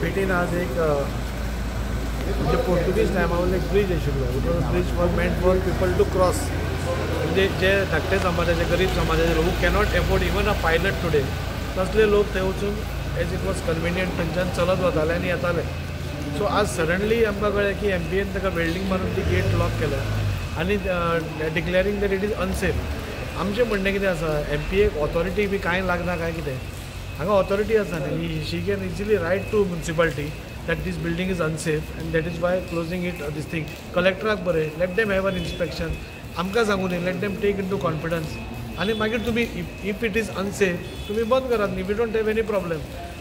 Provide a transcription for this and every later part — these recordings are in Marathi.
एमपीटीन आज एक म्हणजे पोर्तुगीज टायमावयलो एक ब्रिज आशिल्लो. It was bridge for meant for people to cross. म्हणजे जे धाकटे समाजाचे गरीब समाजाचे लोक cannot afford even a pilot today, तसले लोक थंय वचून एज इट वॉज कन्विनियंट थंयच्यान चलत वताले आनी येताले. सो आज सडनली आमकां कळ्ळें की एमपीएन ताका बिल्डींग मारून ती गेट लॉक केल्या आनी डिक्लेरिंग दॅट इट इज अनसेफ. आमचें म्हणणें कितें आसा, एमपीएक ऑथॉरिटी बी कांय लागना काय कितें. हांगा ऑथॉरिटी आसा न्ही, she can easily write to municipality that this building is unsafe and that is why closing it this thing. कलेक्टराक बरें, let them have an inspection. आमकां सांगून न्ही, let them take into confidence. आनी मागीर तुमी if it is unsafe तुमी बंद करात न्ही, we don't have any problem.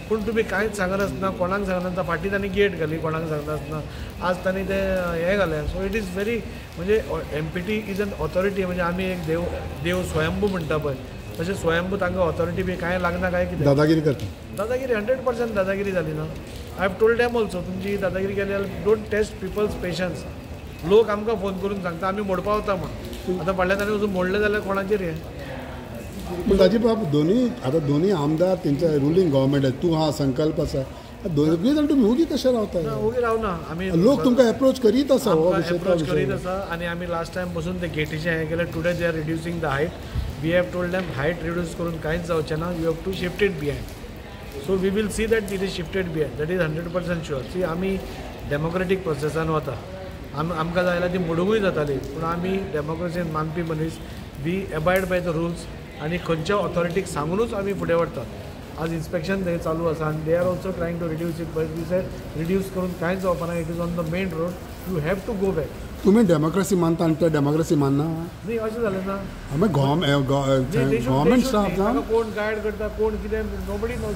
पूण तुमी कांयच सांगनासतना, कोणाक सांगनासतना फाटीं तांणी गेट घाली, कोणाक सांगनासतना आज तांणी ते हें घालें. सो इट इज व्हेरी म्हणजे एमपीटी इज एन ऑथॉरिटी. म्हणजे आमी एक देव स्वयंभू म्हणटा पळय, तशें स्वयंभू तांकां ऑथॉरिटी बी कांय लागना काय कितें. दादागिरी करता. दादागिरी 100% दादागिरी जाली ना. I have told dam also, तुमची दादागिरी केली जाल्यार डोंट टेस्ट पिपल्स पेशन्स. लोक आमकां फोन करून सांगता आमी मोडपा वता म्हण. आतां फाटल्या ताणें वचून मोडलें जाल्यार कोणाचेर हें. पण ताजी बाब दोन्ही आमदार तेंच्या रुलींग गव्हर्मेंट आहे, तूं हा संकल्प आसा, दोनूय जाण तुमी उगी कशें रावता. उगी रावना आमी. लोक तुमकां एप्रोच करीत आसा, एप्रोच करीत आसा आनी आमी लास्ट टायम बसून ते गेटीचें हें केलें. Today they are reducing the height. We have told them height reduce करून कांयच जावचें ना, you have to shift it behind. So we will see that it is shifted behind, that is 100% sure. See आमी डेमोक्रेटीक प्रोसेसान वता. आमकां जाय जाल्यार ती मोडूंकूय जाताली, पूण आमी डेमोक्रेसीन मानपी मनीस. वी एबायड बाय द रूल्स आनी खंयच्या ऑथॉरिटीक सांगूनच आमी फुडें वतात. आज इन्स्पेक्शन थंय चालू आसा आनी they are also trying to reduce it, but we said reduce करून कांयच जावपाना. It is on the main road, you have to go back. तुमी डेमोक्रेसी मानता आनी ते डेमोक्रेसी मानना न्ही, अशें जालें ना. गव्हर्मेंट स्टाफ ना, कोण गायड करता, कोण कितें, nobody knows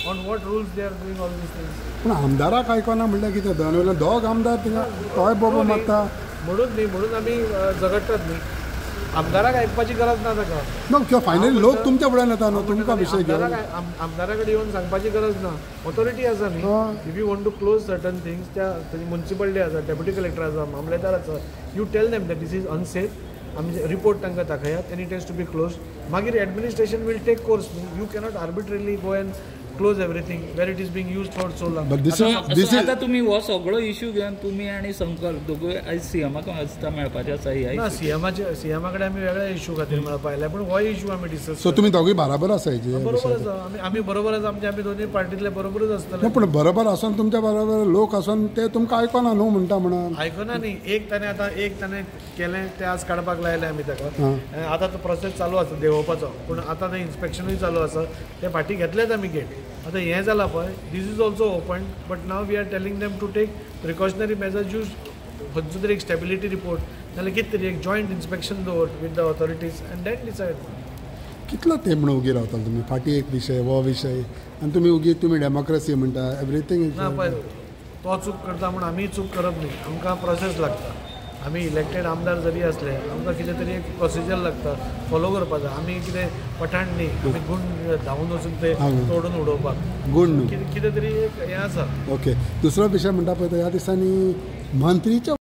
on what rules they are doing all these things. पूण आमदाराक आयकना म्हणल्यार कितें, दोन दोग आमदार थिंगा तोय बोबो मारता म्हणून न्ही, म्हणून आमी झगडटात न्ही. आमदाराक आयकपाची गरज ना ताका. किंवा फायनली लोक तुमच्या फुड्यान येता न्हू, तुमकां विशय घेवन. आमदारा कडेन येवन सांगपाची गरज ना, ऑथॉरिटी आसा न्ही. If you want to close certain things, त्या म्युनिसिपालिटी आसा, डेप्युटी कलेक्टर आसा, मामलेदार आसा, you tell them that this is unsafe. आमी रिपोर्ट तांकां दाखयात any test to be close. मागीर administration will take course. You cannot arbitrarily go and close everything where it is being use for so long. आता तुम्ही हो सगळो इश्यू घेवन तुम्ही आणि संकल्प दोगूय आयज सीएमाक आसता मेळपाचे आसा. ना, सीएमा कडेन आमी वेगळ्या इश्यू खातीर मेळपा आयल्या, पूण हो इश्यू आमी डिस्कस. सो तुमी दोगूय बराबर आसा हेजे. बरोबर आसा, आमी बरोबर आसा. आमी दोनूय पार्टींतले बरोबरूच आसतले. पूण बरोबर आसून तुमच्या बरोबर लोक आसून ते तुमकां आयकना न्हू म्हणटा म्हणून. आयकना न्ही. एक ताणें केलें तें आज काडपाक लायलें आमी ताका. आतां तो प्रोसेस चालू आसा देंवोवपाचो, पूण आतां तें इन्स्पेक्शनूय चालू आसा. ते फाटीं घेतलेत आमी गेट. आतां हें जालां पळय, this is also open, but now we are telling them to take precautionary measures. Use खंयचो तरी एक स्टेबिलिटी रिपोर्ट नाल्यार कितें तरी एक जॉयंट इन्स्पेक्शन दवर with the authorities and then decide. कितलो तेंप म्हणून उगी रावता तुमी. फाटीं एक विशय, हो विशय, आनी तुमी डेमोक्रेसी म्हणटा, एवरीथींग. ना पळय, तो चूक करता म्हूण आमी चूक करप न्ही. आमकां प्रोसेस लागता. आमी इलेक्टेड आमदार जरी असले, आमकां कितें तरी एक प्रोसिजर लागता फॉलो करपाचो. आमी कितें पठाण न्ही, आमी गुण धांवून वचून ते तोडून उडोवपाक. गुण न्हू, कितें तरी एक हें आसा. ओके. दुसरो विशय म्हणटा पळय, ह्या दिसांनी मंत्रीच्या